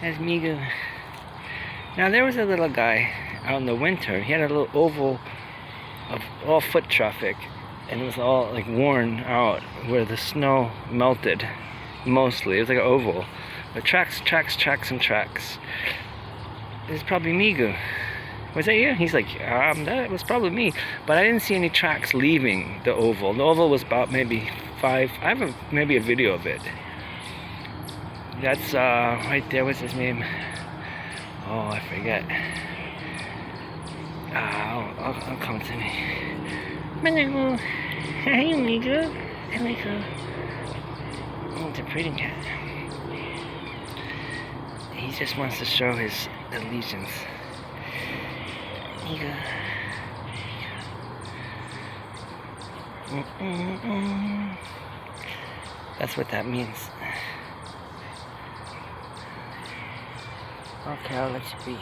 That's Megu. Now there was a little guy out in the winter. He had a little oval of all foot traffic, and it was all like worn out where the snow melted. Mostly, it was like an oval, but tracks, and tracks. It's probably Megu. Was that you? He's like, that was probably me. But I didn't see any tracks leaving the oval. The oval was about maybe 5. I have maybe a video of it. That's right there. What's his name? Oh, I forget. I'll come to me. Megu. Hey, Megu. Megu. Oh, it's a pretty cat. He just wants to show his allegiance. Megu. That's what that means. Okay, I'll let you be.